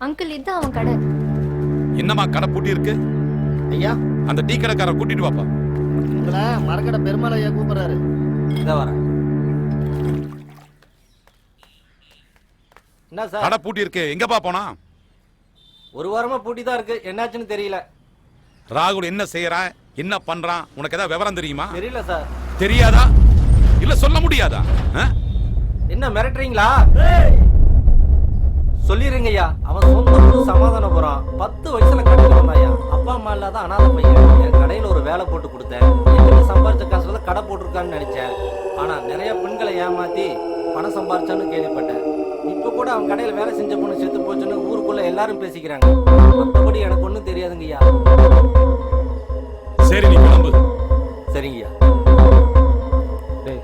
Uncle இதுதான் அவன் கடை. என்னம்மா கடை பூட்டி இருக்கு? ஐயா அந்த டீ கடைக்கார கூட்டிட்டு வாப்பா. உங்களை மரக்கடை பெருமாள் ஐயா கூப்பிடுறாரு. இத வரேன். என்ன சார்? கடை பூட்டி இருக்கு. எங்கப்பா போனா? ஒரு வாரமா பூட்டி தான் இருக்கு. என்னாச்சுன்னு தெரியல. ராகுல் என்ன செய்யறான், என்ன பண்றான், உனக்கு ஏதாவது விவரம் தெரியுமா? தெரியல சார். தெரியாதா? இல்ல சொல்ல முடியாதா? என்ன மிரட்டுறீங்களா? சொல்லிருங்க ஐயா. அவன் சொந்த சமாதானம் போறான். 10 வயசுல கட்டுறான் ஐயா. அப்பா அம்மா இல்லாத அனாதை பையன். என் கடையில ஒரு வேலை போட்டு கொடுத்தேன். என்கிட்ட சம்பாரிச்ச காசுல கடை போட்டிருக்கான்னு நினைச்சேன். ஆனா நிறைய பெண்களை ஏமாத்தி பணம் சம்பாரிச்சான்னு கேள்விப்பட்டேன். இப்ப கூட அவன் கடையில வேலை செஞ்ச பொண்ணு செத்து போச்சுன்னு ஊருக்குள்ள எல்லாரும் பேசிக்கிறாங்க. மற்றபடி எனக்கு ஒண்ணும் தெரியாதுங்க ஐயா. சரி நீ கிளம்பு. சரிங்கய்யா. டேய்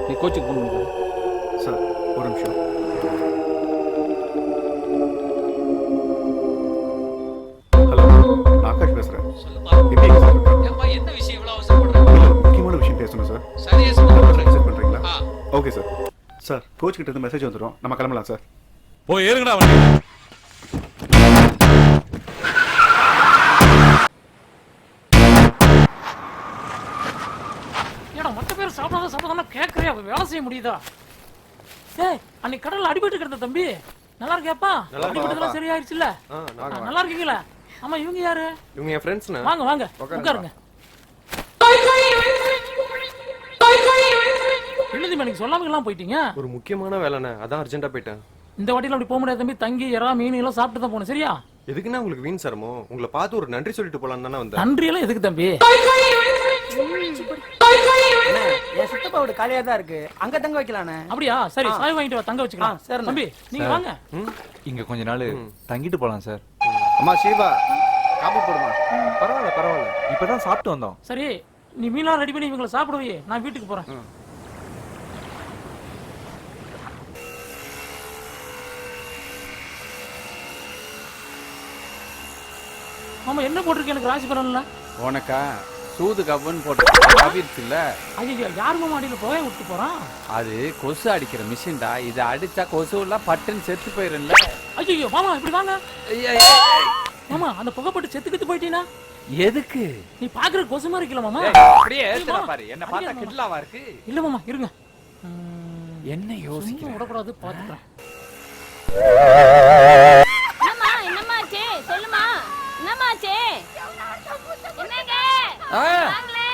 நீ கோச்சுக்கு போகணும் சார். ஒரு நிமிஷம். ஹலோ, நான் ஆகாஷ் பேசுறேன். எப்படி சார்? என்ன விஷயம் இவ்வளவு அவசரப்படுற? முக்கியமான விஷயம் பேசணும் சார். சரியா சொல்றேன். செட் பண்றீங்களா? Okay sir. சார் கோச் கிட்ட இருந்து மெசேஜ் வந்துடும். நம்ம கிளம்பலாம் சார். போய் ஏறுங்கடா வண்டி. ஏடா மொத்த பேர் சாப்பிடாத கேட்கறியா? வேலை செய்ய முடியுதா? ஏய் அன்னைக்கு கடல்ல அடிபட்டு கிடந்த தம்பி நல்லா இருக்கியாப்பா? அடிபட்டதெல்லாம் சரியாயிருச்சுல்ல? நல்லா இருக்கீங்களா? ஆமா இவங்க யாரு? இவங்க என் ஃப்ரெண்ட்ஸ்னா. வாங்க வாங்க உட்காருங்க. எழுதி மணிக்கு சொல்லாம எல்லாம் போயிட்டீங்க. ஒரு முக்கியமான வேலைண்ணே, அதான் அர்ஜென்ட்டா போயிட்டேன். இந்த வாட்டில அப்படி போக முடியாது தம்பி. தங்கி எறா மீன் எல்லாம் சாப்பிட்டு தான் போகணும். சரியா? எதுக்குன்னா உங்களுக்கு வீண் சரமோ? உங்களை பார்த்து ஒரு நன்றி சொல்லிட்டு போலாம் தானே வந்தேன். நன்றி எல்லாம் எதுக்கு தம்பி? என் சித்தப்பாவோட காலியா தான் இருக்கு. அங்க தங்க வைக்கலானே. அப்படியா? சரி சாய் வாங்கிட்டு வா, தங்க வச்சுக்கலாம். சரி தம்பி நீங்க வாங்க. இங்க கொஞ்ச நாள் தங்கிட்டு போலாம் சார். அம்மா சீவா காபி போடுமா? பரவாயில்ல பரவாயில்ல. இப்பதான் சாப்பிட்டு வந்தோம். சரி நீ மீன்லாம் ரெடி பண்ணி இவங்களை சாப்பிடுவே. நான் வீட்டுக்கு போறேன். ஆமா என்ன போட்டிருக்கேன்? எனக்கு ராசி பலன்ல உனக்கா சூது கப்புன்னு போட்டு இல்ல. ஐயோ யாருமா மாடியில போய் விட்டு போறான்? அது கொசு அடிக்கிற மிஷின்டா. இதை அடிச்சா கொசு எல்லாம் பட்டுன்னு செத்து போயிரும்ல. ஐயோ மாமா இப்படி வாங்க. மாமா அந்த புகைப்பட்டு செத்துக்கிட்டு போயிட்டீனா? எதுக்கு? நீ பாக்குற கொசு மாதிரி இருக்கல மாமா. அப்படியே ஏத்துறா பாரு. என்ன பார்த்தா கிட்லாவா இருக்கு? இல்ல மாமா இருங்க. என்ன யோசிக்கிறீங்க? விடக்கூடாது பாத்துக்கிறேன். என்னம்மா என்னம்மாச்சே? சொல்லுமா என்னம்மாச்சே? என்னங்க வாங்களே.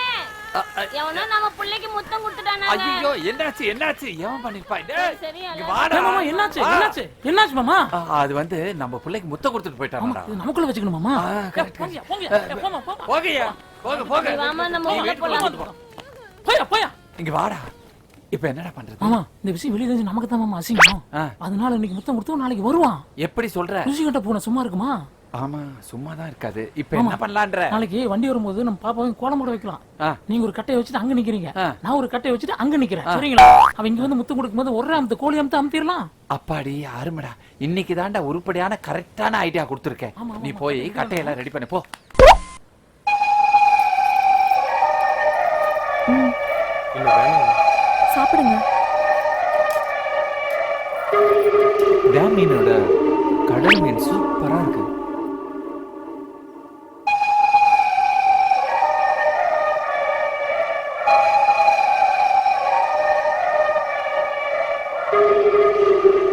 எவனோ நம்ம புள்ளைக்கு முத்தம் கொடுத்துட்டானே. ஐயோ என்னாச்சு என்னாச்சு? ஏன் பண்ணிருப்பா? சரி இங்க வாடா. மாமா என்னாச்சு என்னாச்சு என்னாச்சு மாமா? அது வந்து நம்ம பிள்ளைக்கு முத்த கொடுத்துட்டு போயிட்டாங்கடா. இது நமக்குள்ள வச்சுக்கணும் மாமா. போங்க போங்க போமா போமா. போகயா போக போக. வாமா நம்ம உள்ள போலாம். போயா போயா. இங்க வாடா. இப்போ என்னடா பண்றது? மாமா இந்த விஷயம் வெளிய தெரிஞ்சு நமக்கு தான் மாமா அசிங்கம். அதனால இன்னைக்கு முத்தம் கொடுத்தா நாளைக்கு வருவான். எப்படி சொல்ற? ருசி கட்ட போன சும்மா இருக்குமா? ஆமா சும்மா தான் இருக்காது. இப்போ என்ன பண்ணலாம்ன்ற? நாளைக்கு வண்டி வரும்போது நம்ம பாப்பாவை கோலம் போட வைக்கலாம். நீங்க ஒரு கட்டையை வச்சுட்டு அங்க நிக்கிறீங்க, நான் ஒரு கட்டையை வச்சுட்டு அங்க நிக்கிறேன். சரிங்களா? அவன் இங்க வந்து முத்தம் கொடுக்கும்போது ஒரு அந்த கோழி அமுத்திடலாம். அப்பாடி அருமடா. இன்னைக்கு தாண்டா உருப்படியான கரெக்டான ஐடியா கொடுத்துருக்கேன். நீ போய் கட்டையெல்லாம் ரெடி பண்ணி போ. இல்ல வேணாம். சாப்பிடுங்க. டேம் மீனோட கடல் மீன் சூப்பரா இருக்கு.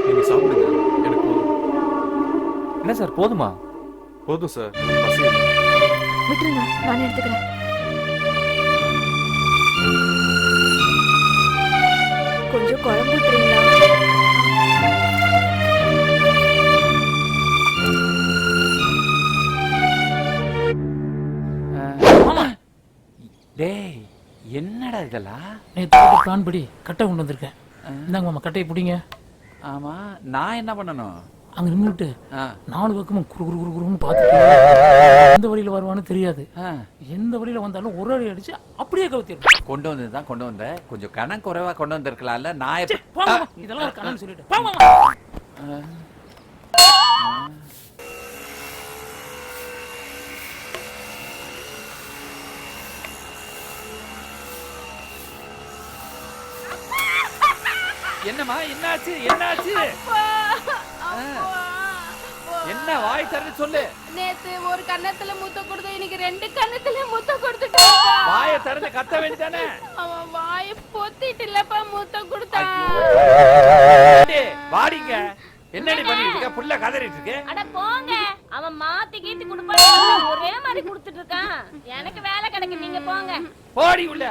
நீங்க சாப்பிடுங்க. எனக்கு போதும். என்ன சார் போதுமா? போதும் சார். பசி. விட்டுருங்க நான் எடுத்துக்கிறேன். கொஞ்சம் குழம்பு விட்டுறீங்களா? டேய் என்னடா இதெல்லாம்? நேத்து பிளான் படி கட்டை கொண்டு வந்திருக்கேன். இந்தாங்க மாமா கட்டையை பிடிங்க. ஆமா நான் என்ன பண்ணணும்? அங்க நின்றுட்டு 4 பக்கமும் குறு குறு குறு குருன்னு பார்த்துட்டு எந்த வழியில வருவான்னு தெரியாது. எந்த வழியில வந்தாலும் ஒரு அடி அடிச்சு அப்படியே கவுத்திடணும். கொண்டு வந்ததுதான் கொண்டு வந்த. கொஞ்சம் கணம் குறைவா கொண்டு வந்திருக்கலாம்ல. நான் இதெல்லாம் ஒரு கணம் சொல்லிட்டு என்னம்மா என்னாச்சு என்னாச்சு? என்ன வாய் திறந்து சொல்லு. நேத்து ஒரு கன்னத்துல முத்தம் கொடுத்து இன்னைக்கு 2 கன்னத்துல முத்தம் கொடுத்துட்டான். வாயை திறந்து கத்த வேண்டியதானே. அவன் வாயை பொத்திட்டு இல்லப்பா முத்தம் கொடுத்தான். வாடிங்க. என்னடி பண்ணிட்டு இருக்க? புள்ள கதறிட்டு இருக்கு. அட போங்க, அவன் மாத்தி கீத்தி குடுப்பான், ஒரே மாதிரி குடுத்துட்டு இருக்கான். எனக்கு வேலை கிடைக்கு, நீங்க போங்க. போடி உள்ள.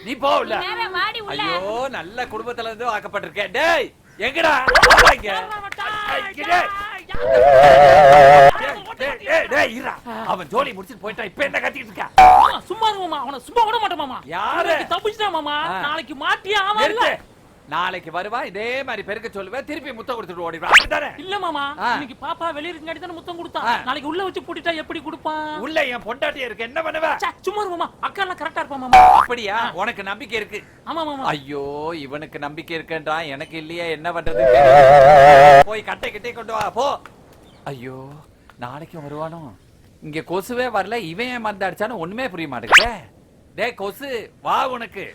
நீ போ உள்ள. நேரா வாடி உள்ள. ஐயோ, நல்ல குடும்பத்துல இருந்து வாக்கப்பட்டிருக்க. டேய் எங்கடா வாங்க. டேய் இரா. அவன் ஜோலி முடிச்சிட்டு போயிட்டான். இப்போ என்ன கத்திட்டு இருக்க? சும்மா இருங்க மாமா, அவனை சும்மா விட மாட்டேன் மாமா. யாரு தப்பிச்சிட்டா மாமா, நாளைக்கு மாட்டியே ஆவான்ல. நாளைக்கு வருவா, இதே மாதிரி பெருக்க சொல்லுவேன், திருப்பி முத்தம் கொடுத்துட்டு ஓடிடுவா. அப்படிதானே? இல்ல மாமா, இன்னைக்கு பாப்பா வெளிய இருக்கங்காட்டி தான முத்தம் கொடுத்தான். நாளைக்கு உள்ள வச்சு பூட்டிட்டா எப்படி கொடுப்பான்? உள்ள என் பொண்டாட்டியே இருக்கு, என்ன பண்ணுவ? சும்மா இரு மாமா, அக்கா எல்லாம் கரெக்டா இருப்பா மாமா. அப்படியா? உனக்கு நம்பிக்கை இருக்கு? ஆமா மாமா. ஐயோ, இவனுக்கு நம்பிக்கை இருக்குன்றான், எனக்கு இல்லையா, என்ன பண்றது? போய் கட்டை கிட்டே கொண்டு வா போ. ஐயோ, நாளைக்கும் வருவானோ? இங்க கொசுவே வரல, இவன் ஏன் மருந்து அடிச்சானு ஒண்ணுமே புரிய மாட்டேங்குதே. டேய் கொசு, வா உனக்கு.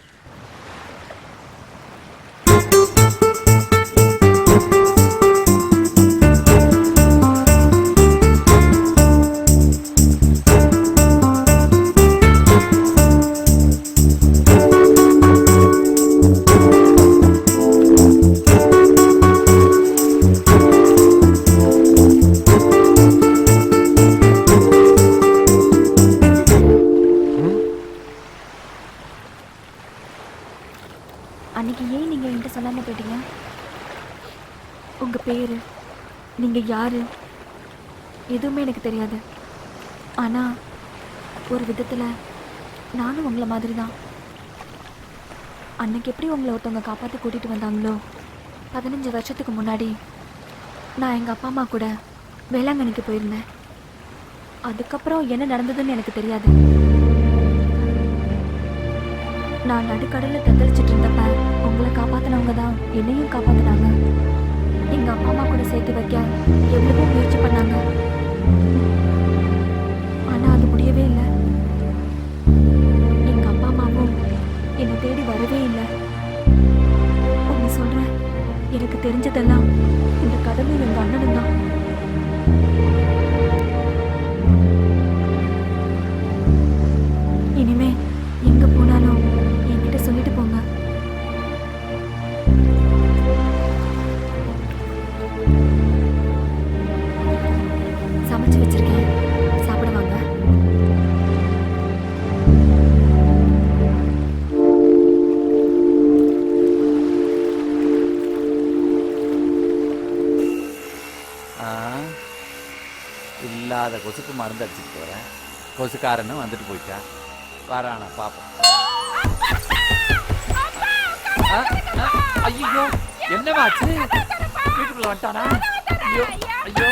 அன்னைக்கு ஏன் நீங்க என்கிட்ட சொல்லாம போயிட்டீங்க? உங்க பேரு, நீங்க யாரு, எதுவுமே எனக்கு தெரியாது. ஆனா ஒரு விதத்துல நானும் உங்களை மாதிரி தான். அன்னைக்கு எப்படி உங்களை ஒருத்தவங்க காப்பாற்றி கூட்டிட்டு வந்தாங்களோ, 15 வருஷத்துக்கு முன்னாடி நான் எங்க அப்பா அம்மா கூட வேளாங்கண்ணிக்கு போயிருந்தேன். அதுக்கப்புறம் என்ன நடந்ததுன்னு எனக்கு தெரியாது. நான் நடுக்கடல்ல தத்தளிச்சிட்டு இருந்தப்ப உங்களை காப்பாத்தினவங்க தான் என்னையும் காப்பாத்தினாங்க. எங்க அப்பா அம்மா கூட சேர்த்து வைக்க எவ்வளவோ முயற்சி பண்ணாங்க. ஆனா அது முடியவே இல்லை. எங்க அப்பா அம்மாவும் என்னை தேடி வரவே இல்லை. உங்க சொல்றேன், எனக்கு தெரிஞ்சதெல்லாம் இந்த கடவுள் எங்க அண்ணனும் தான். இனிமே எங்க போனாலும் என்கிட்ட சொல்லிட்டு போங்க. சமைச்சு வச்சிருக்கேன், சாப்பிட வாங்க. இல்லாத கொசுக்கு மருந்து அடிச்சுட்டு போறேன். கொசுக்காரனும் வந்துட்டு போயிட்டான். வரானா பாப்போம். ஐயோ, என்னமாச்சு? வீட்டுக்குள்ள வந்துட்டானா? ஐயோ ஐயோ,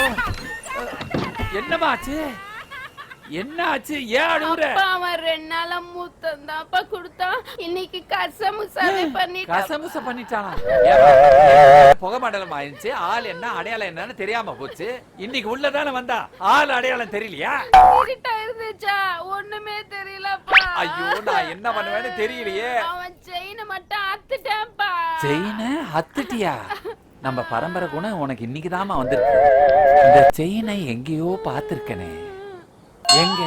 என்னமாச்சு? என்னாச்சு? ஏன் அழுவுற? அவன் 2 நாளா முத்தம் தான்ப்பா கொடுத்தான். இன்னைக்கு கசமுசாவே பண்ணிட்டான். கசமுச பண்ணிட்டானா? புகை மண்டலம் ஆயிடுச்சு. ஆள் என்ன அடையாளம் என்னன்னு தெரியாம போச்சு. இன்னைக்கு உள்ளதானே வந்தா, ஆள் அடையாளம் தெரியலையா? இருட்டா இருந்துச்சா, ஒண்ணுமே தெரியலப்பா. ஐயோ, நான் என்ன பண்ணுவேன்னு தெரியலையே. அவன் செயினை மட்டும் அத்துட்டான்ப்பா. செயினை அத்துட்டியா? நம்ம பரம்பரை குணம் உனக்கு இன்னைக்குதாமா வந்திருக்கு. இந்த செயினை எங்கேயோ பார்த்திருக்கனே. எங்க?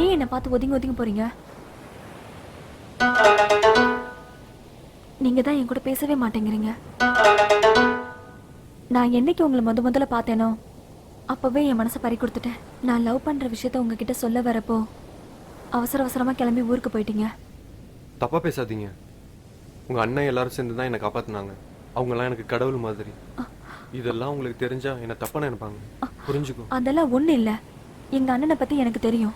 ஏன் என்னை பார்த்து ஒதுங்கி ஒதுங்கி போறீங்க? நீங்க தான் என் கூட பேசவே மாட்டேங்கிறீங்க. நான் என்னைக்கு உங்களை முதல்ல பார்த்தேனோ அப்பவே என் மனசை பறி கொடுத்துட்டேன். நான் லவ் பண்ற விஷயத்த உங்ககிட்ட சொல்ல வரப்போ அவசர அவசரமா கிளம்பி ஊருக்கு போயிட்டீங்க. தப்பா பேசாதீங்க. உங்க அண்ணன் எல்லாரும் சேர்ந்து தான் என்னை காப்பாத்தினாங்க. அவங்கெல்லாம் எனக்கு கடவுள் மாதிரி. இதெல்லாம் உங்களுக்கு தெரிஞ்சா என்ன தப்பா நினைப்பாங்க. புரிஞ்சுக்கோ. அதெல்லாம் ஒண்ணு இல்ல. எங்க அண்ணனை பத்தி எனக்கு தெரியும்.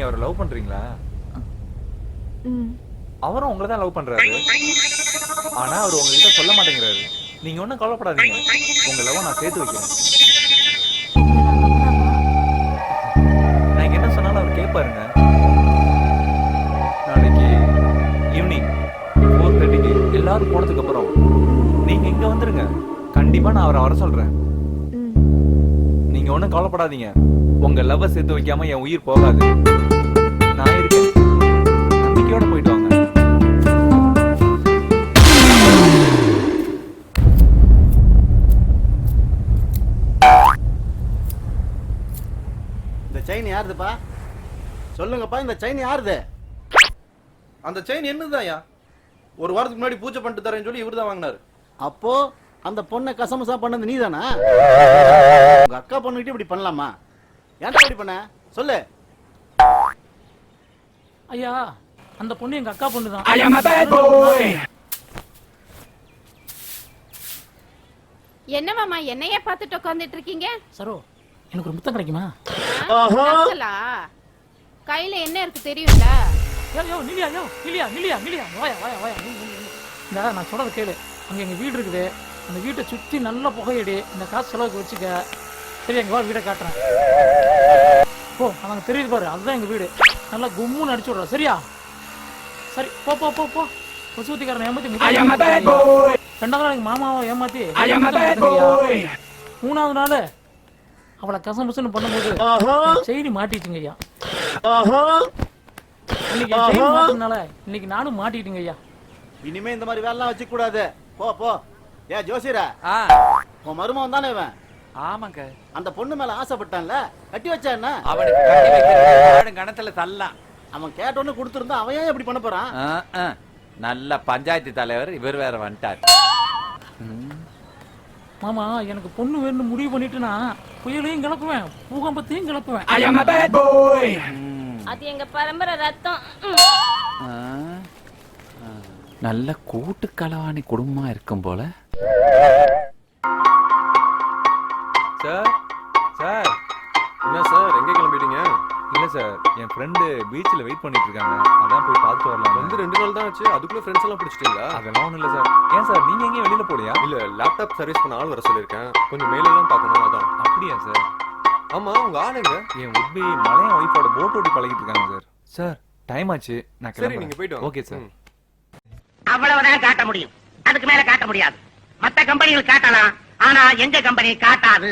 அவரை லவ் பண்றீங்களா? ம். அவரும் உங்களை தான் லவ் பண்றாரு. ஆனா அவர் உங்ககிட்ட சொல்ல மாட்டேங்கிறாரு. நீங்க ஒன்றும் கவலைப்படாதீங்க, உங்க லவ் நான் சேர்த்து வைக்கிறேன். நான் என்ன சொன்னாலும் அவர் கேட்பாருங்க. நாளைக்கு ஈவினிங் 4:30க்கு எல்லாரும் போனதுக்கு அப்புறம் நீங்க இங்க வந்துருங்க. கண்டிப்பா நான் அவரை வர சொல்றேன். ம். நீங்க ஒன்றும் கவலைப்படாதீங்க, உங்க லவ்வை சேர்த்து வைக்காம என் உயிர் போகாது. நான் இருக்கேன், நம்பிக்கையோட போயிட்டு வாங்க. இந்த செயின் யாருதுப்பா? சொல்லுங்கப்பா, இந்த செயின் யாருது? அந்த செயின் என்னதாயா? ஒரு வாரத்துக்கு முன்னாடி பூஜை பண்ணிட்டு தரேன்னு சொல்லி இவரு தான் வாங்கினாரு. அப்போ அந்த பொண்ணை கசமசா பண்ணது நீதானா? உங்க அக்கா பொண்ணுகிட்ட இப்படி பண்ணலாமா? ஏன்டா இப்படி பண்ண? சொல்லு. ஐயா அந்த பொண்ணு எங்க அக்கா பொண்ணு தான். என்ன மாமா என்னையே பார்த்துட்டு உட்கார்ந்துட்டு இருக்கீங்க? சரோ எனக்கு ஒரு முத்தம் கிடைக்குமா? கையில என்ன இருக்கு தெரியும்ல? யோ நிலியா வாயா இந்த நான் சொல்றத கேளு. அங்க எங்க வீடு இருக்குது, அந்த வீட்டை சுத்தி நல்ல புகையடி, இந்த காசு செலவுக்கு வச்சுக்க. சரி எங்க வா, வீடை காட்டுறேன். போ, அங்க தெரியுது பாரு, அதுதான் எங்க வீடு. நல்லா கும்முன்னு அடிச்சு விடுற, சரியா? சரி போ போ போ போ. கொசுவத்திக்காரனை ஏமாத்தி 2வது நாள் எங்க மாமாவை ஏமாத்தி 3வது நாள் அவளை கசமுசுன்னு பண்ணும்போது செய்தி மாட்டிட்டுங்க ஐயா. இன்னைக்கு செயின் மாட்டினால இன்னைக்கு நானும் மாட்டிட்டுங்க ஐயா. இனிமே இந்த மாதிரி வேலைலாம் வச்சுக்க கூடாது. போ போ. ஏ ஜோசியரா, உன் மருமகன் தானே இவன்? ஆமாங்க. அந்த பொண்ணு மேல ஆசைப்பட்டான்ல, கட்டி வச்சா என்ன? அவனுக்கு கட்டி வைக்கிற கணத்துல தள்ளலாம். அவன் கேட்டோன்னு கொடுத்துருந்தா அவன் ஏன் இப்படி பண்ண போறான்? நல்ல பஞ்சாயத்து தலைவர் இவர் வேற வந்துட்டார். மாமா எனக்கு பொண்ணு வேணும்னு முடிவு பண்ணிட்டுனா புயலையும் கிளப்புவேன், பூகம்பத்தையும் கிளப்புவேன். அது எங்க பரம்பரை ரத்தம். நல்ல கூட்டு களவாணி குடும்பமா இருக்கும் போல. Sir sir. என்ன சார், எங்க கிளம்பிட்டீங்க? இல்ல சார், என் ஃப்ரெண்டு பீச்சில் வெயிட் பண்ணிட்டு இருக்காங்க, அதான் போய் பார்த்துட்டு வரலாம். வந்து 2 நாள் தான் ஆச்சு, அதுக்குள்ள ஃப்ரெண்ட்ஸ் எல்லாம் பிடிச்சிட்டீங்களா? அதெல்லாம் ஒன்றும் இல்லை சார். ஏன் சார் நீங்க எங்கேயும் வெளியில போலியா? இல்ல, லேப்டாப் சர்வீஸ் பண்ண ஆள் வர சொல்லியிருக்கேன், கொஞ்சம் மேலெல்லாம் பார்க்கணும், அதான். அப்படியா சார்? ஆமா, உங்க ஆளுங்க? என் உட்பி மலையன் ஒய்ஃபோட போட் ஓட்டி பழகிட்டு இருக்காங்க சார். சார் டைம் ஆச்சு, நான் சரி நீங்க போயிட்டு வாங்க. Okay sir. அவ்வளவுதான் காட்ட முடியும், அதுக்கு மேல காட்ட முடியாது. மத்த கம்பெனிகள் காட்டலாம், ஆனா எங்க கம்பெனி காட்டாது.